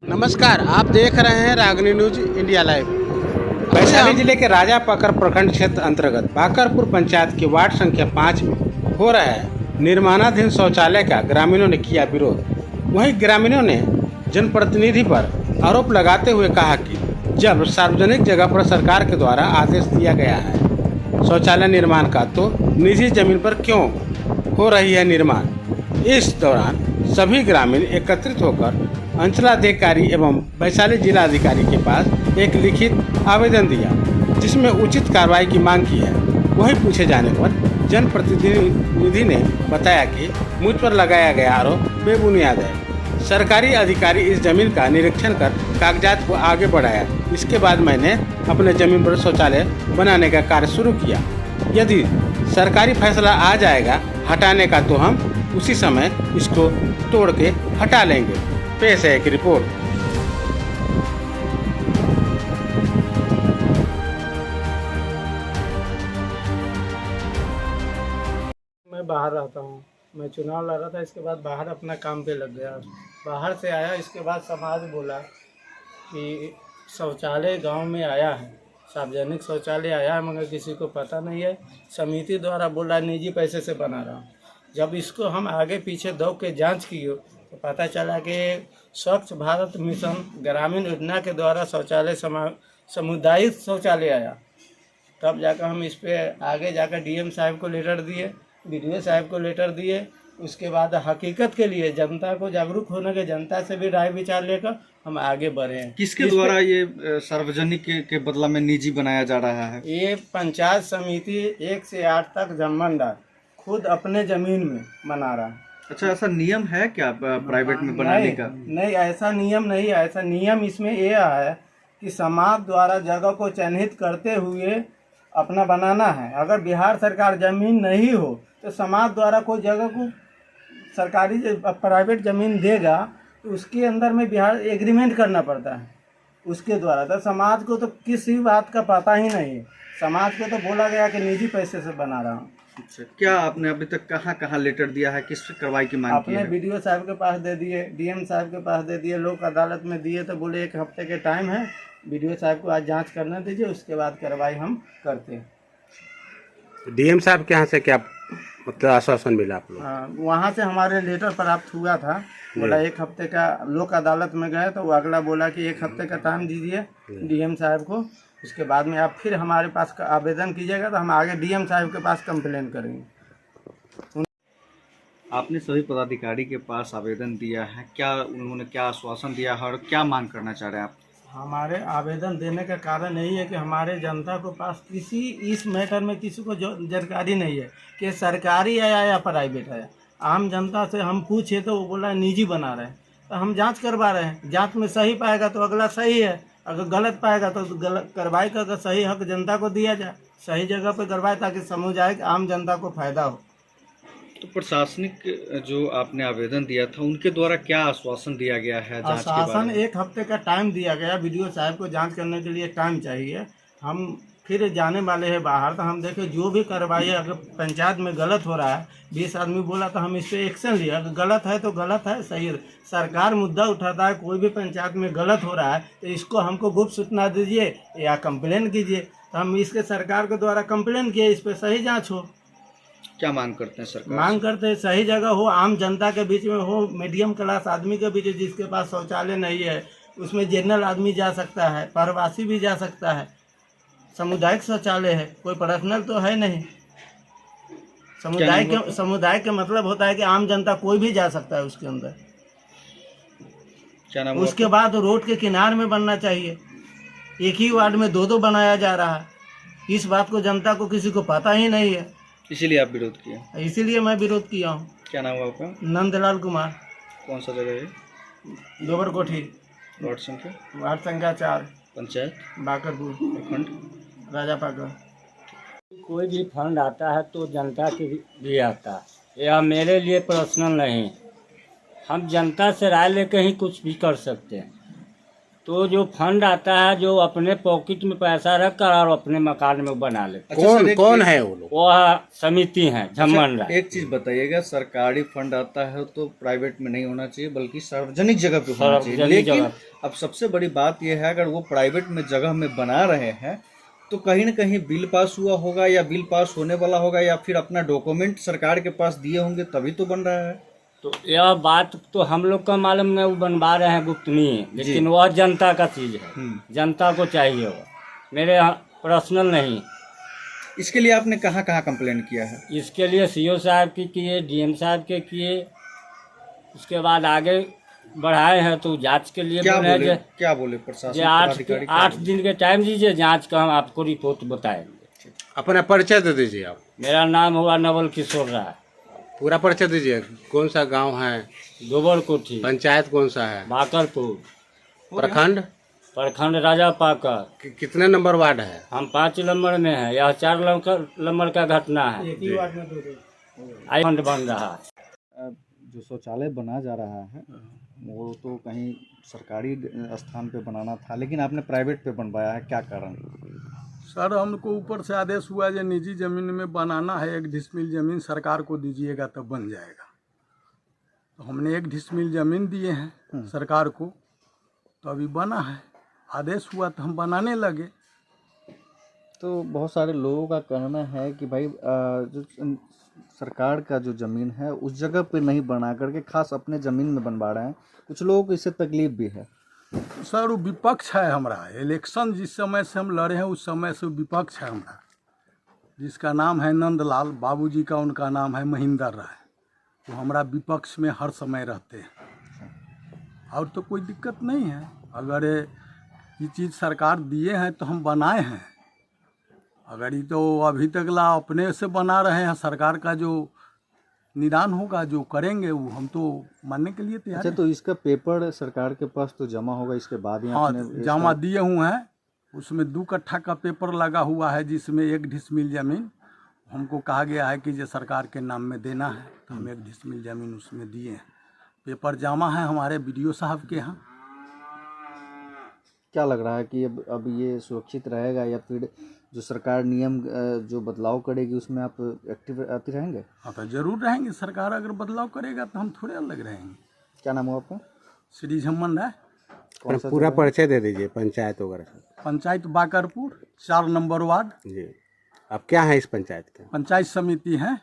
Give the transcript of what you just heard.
नमस्कार, आप देख रहे हैं रागनी न्यूज इंडिया लाइव। वैशाली जिले के राजापाकर प्रखंड क्षेत्र अंतर्गत बाकरपुर पंचायत के वार्ड संख्या 5 में हो रहा है निर्माणाधीन शौचालय का ग्रामीणों ने किया विरोध। वहीं ग्रामीणों ने जनप्रतिनिधि पर आरोप लगाते हुए कहा कि जब सार्वजनिक जगह पर सरकार के द्वारा आदेश दिया गया है शौचालय निर्माण का, तो निजी जमीन पर क्यों हो रही है निर्माण। इस दौरान सभी ग्रामीण एकत्रित होकर अंचलाधिकारी एवं वैशाली जिला अधिकारी के पास एक लिखित आवेदन दिया, जिसमें उचित कार्रवाई की मांग की है। वही पूछे जाने पर जनप्रतिनिधि ने बताया कि मुझ पर लगाया गया आरोप बेबुनियाद है। सरकारी अधिकारी इस जमीन का निरीक्षण कर कागजात को आगे बढ़ाया। इसके बाद मैंने अपने जमीन पर शौचालय बनाने का कार्य शुरू किया। यदि सरकारी फैसला आ जाएगा हटाने का, तो हम उसी समय इसको तोड़ के हटा लेंगे। पेश है एक रिपोर्ट। मैं बाहर रहता हूँ। मैं चुनाव लड़ रहा था, इसके बाद बाहर अपना काम पे लग गया। बाहर से आया, इसके बाद समाज बोला कि शौचालय गांव में आया है, सार्वजनिक शौचालय आया है, मगर किसी को पता नहीं है। समिति द्वारा बोला निजी पैसे से बना रहा हूँ। जब इसको हम आगे पीछे दौड़ के जांच किए तो पता चला कि स्वच्छ भारत मिशन ग्रामीण योजना के द्वारा शौचालय सामुदायिक शौचालय आया। तब जाकर हम इस पे आगे जाकर डीएम साहब को लेटर दिए, बीडीओ साहब को लेटर दिए। उसके बाद हकीकत के लिए जनता को जागरूक होने के, जनता से भी राय विचार लेकर हम आगे बढ़े हैं। किसके द्वारा ये सार्वजनिक के बदला में निजी बनाया जा रहा है? ये पंचायत समिति 1 से 8 तक जमींदार खुद अपने जमीन में बना रहा है। अच्छा, ऐसा नियम है क्या प्राइवेट में बनाने का? नहीं, ऐसा नियम नहीं है। ऐसा नियम इसमें ये है कि समाज द्वारा जगह को चिन्हित करते हुए अपना बनाना है। अगर बिहार सरकार जमीन नहीं हो तो समाज द्वारा कोई जगह को सरकारी प्राइवेट जमीन देगा तो उसके अंदर में बिहार एग्रीमेंट करना पड़ता है उसके द्वारा। तो समाज को तो किसी बात का पता ही नहीं है। समाज को तो बोला गया कि निजी पैसे से बना रहा हूँ। अच्छा, क्या आपने अभी तक कहाँ लेटर दिया है, किस कार्रवाई की मांग की है? अपने बीडीओ साहब के पास दे दिए, डीएम साहब के पास दे दिए, लोक अदालत में दिए तो बोले 1 हफ्ते के टाइम है, बीडीओ साहब को आज जांच करने दीजिए, उसके बाद कार्रवाई हम करते हैं। डीएम साहब के यहाँ से क्या मतलब आश्वासन मिला आप लोग? हाँ, वहाँ से हमारे लेटर प्राप्त हुआ था। बोला 1 हफ्ते का, लोक अदालत में गए तो वो अगला बोला कि 1 हफ्ते का टाइम दीजिए डीएम साहब को, उसके बाद में आप फिर हमारे पास आवेदन कीजिएगा तो हम आगे डीएम साहब के पास कंप्लेन करेंगे। आपने सभी पदाधिकारी के पास आवेदन दिया है, क्या उन्होंने क्या आश्वासन दिया है और क्या मांग करना चाह रहे हैं आप? हमारे आवेदन देने का कारण यही है कि हमारे जनता को पास किसी इस मैटर में किसी को जानकारी नहीं है कि सरकारी आया या प्राइवेट आया। आम जनता से हम पूछे तो वो बोला निजी बना रहे हैं, तो हम जांच करवा रहे हैं। जांच में सही पाएगा तो अगला सही है, अगर गलत पाएगा तो गलत कार्रवाई का सही हक जनता को दिया जाए, सही जगह पर करवाए ताकि सामुदायिक आम जनता को फायदा हो। तो प्रशासनिक जो आपने आवेदन दिया था उनके द्वारा क्या आश्वासन दिया गया है जांच के बारे आश्वासन में? 1 हफ्ते का टाइम दिया गया। वीडियो साहब को जांच करने के लिए टाइम चाहिए। हम फिर जाने वाले हैं बाहर, तो हम देखें जो भी कार्रवाई है, अगर पंचायत में गलत हो रहा है, 20 आदमी बोला तो हम इस पर एक्शन लिया। अगर गलत है तो गलत है, सही है। सरकार मुद्दा उठाता है, कोई भी पंचायत में गलत हो रहा है तो इसको हमको गुप्त सूचना दीजिए या कंप्लेन कीजिए। तो हम इसके सरकार के द्वारा कंप्लेन किए, इस पर सही जाँच हो। क्या मांग करते हैं सरकार? मांग करते हैं सही जगह हो, आम जनता के बीच में हो, मीडियम क्लास आदमी के बीच, जिसके पास शौचालय नहीं है उसमें जनरल आदमी जा सकता है, प्रवासी भी जा सकता है। सामुदायिक शौचालय है, कोई पर्सनल तो है नहीं। समुदाय के मतलब होता है कि आम जनता कोई भी जा सकता है उसके अंदर। क्या नाम? उसके बाद रोड के किनारे में बनना चाहिए। एक ही वार्ड में 2-2 बनाया जा रहा है। इस बात को जनता को किसी को पता ही नहीं है, इसीलिए आप विरोध किए? इसीलिए मैं विरोध किया हूँ। क्या नाम है आपका? नंदलाल कुमार। कौन सा जगह है? दोबर कोठी, वार्ड संख्या? वार्ड संख्या 4, पंचायत बाकरपुर प्रखंड राजापाकर। कोई भी फंड आता है तो जनता के लिए आता है, यह मेरे लिए पर्सनल नहीं। हम जनता से राय लेकर ही कुछ भी कर सकते हैं। तो जो फंड आता है जो अपने पॉकेट में पैसा रख कर और अपने मकान में बना लेते अच्छा सर, कौन है वो लोग? वह समिति है झम्मन राय। एक चीज बताइएगा, सरकारी फंड आता है तो प्राइवेट में नहीं होना चाहिए बल्कि सार्वजनिक जगह पे होना चाहिए, सार्वजनिक लेकिन जगह। अब सबसे बड़ी बात यह है अगर वो प्राइवेट में जगह में बना रहे हैं तो कहीं न कहीं बिल पास हुआ होगा या बिल पास होने वाला होगा या फिर अपना डॉक्यूमेंट सरकार के पास दिए होंगे तभी तो बन रहा है। तो यह बात तो हम लोग का मालूम नहीं, वो बनवा रहे हैं गुप्तनीय, लेकिन वह जनता का चीज है, जनता को चाहिए वो, मेरे यहाँ पर्सनल नहीं। इसके लिए आपने कहाँ कहाँ कंप्लेन किया है? इसके लिए सीओ साहब की किए, डीएम साहब के किए, उसके बाद आगे बढ़ाए हैं तो जांच के लिए क्या बोले हैं बोले, जे क्या बोले प्रशासन जे पदाधिकारी क्या 8 बोले? दिन के टाइम दीजिए, जांच का हम आपको रिपोर्ट बताएंगे। अपना परिचय दे दीजिए आप। मेरा नाम हुआ नवल किशोर राय, पूरा परिचय दीजिए। कौन सा गांव है? गोबर कोठी, पंचायत कौन सा है? बाकरपुर, प्रखंड? प्रखंड राजा पाकर। कितने नंबर वार्ड है? हम 5 नंबर में है, यह 4 नंबर का घटना है। एक ही वार्ड में दो आई फंड बन रहा है। जो शौचालय बना जा रहा है वो तो कहीं सरकारी स्थान पे बनाना था लेकिन आपने प्राइवेट पे बनवाया है, क्या कारण? सर हमको ऊपर से आदेश हुआ जो निजी ज़मीन में बनाना है, 1 डिसमिल ज़मीन सरकार को दीजिएगा तब बन जाएगा। तो हमने 1 डिसमिल ज़मीन दिए हैं सरकार को, तो अभी बना है, आदेश हुआ तो हम बनाने लगे। तो बहुत सारे लोगों का कहना है कि भाई जो सरकार का जो ज़मीन है उस जगह पे नहीं बना करके खास अपने ज़मीन में बनवा रहे हैं, कुछ लोगों को इससे तकलीफ भी है। सर वो विपक्ष है हमारा, इलेक्शन जिस समय से हम लड़े हैं उस समय से विपक्ष है हमारा, जिसका नाम है नंदलाल, बाबूजी का उनका नाम है महेंद्र राय, वो हमारा विपक्ष में हर समय रहते हैं। और तो कोई दिक्कत नहीं है, अगर ये चीज़ सरकार दिए हैं तो हम बनाए हैं, अगर ये तो अभी तक ला अपने से बना रहे हैं, सरकार का जो निदान होगा जो करेंगे वो हम तो मानने के लिए तैयार अच्छा, हैं। तो इसका पेपर सरकार के पास तो जमा होगा, इसके बाद ही हाँ आपने जमा दिए हुए हैं, उसमें 2 कट्ठा का पेपर लगा हुआ है जिसमें 1 डिसमिल ज़मीन हमको कहा गया है कि जो सरकार के नाम में देना है, तो हम 1 डिसमिल ज़मीन उसमें दिए हैं। पेपर जमा है हमारे बीडीओ साहब के यहाँ। क्या लग रहा है कि अब ये सुरक्षित रहेगा या फिर जो सरकार नियम जो बदलाव करेगी उसमें आप एक्टिव आते रहेंगे? हाँ तो जरूर रहेंगे, सरकार अगर बदलाव करेगा तो हम थोड़े अलग रहेंगे। क्या नाम हुआ आपका? श्री झम्मन राय, अपना पूरा परिचय दे दीजिए, पंचायत वगैरह सब। पंचायत बाकरपुर, 4 नंबर वार्ड, जी। आप क्या है इस पंचायत के? पंचायत समिति है।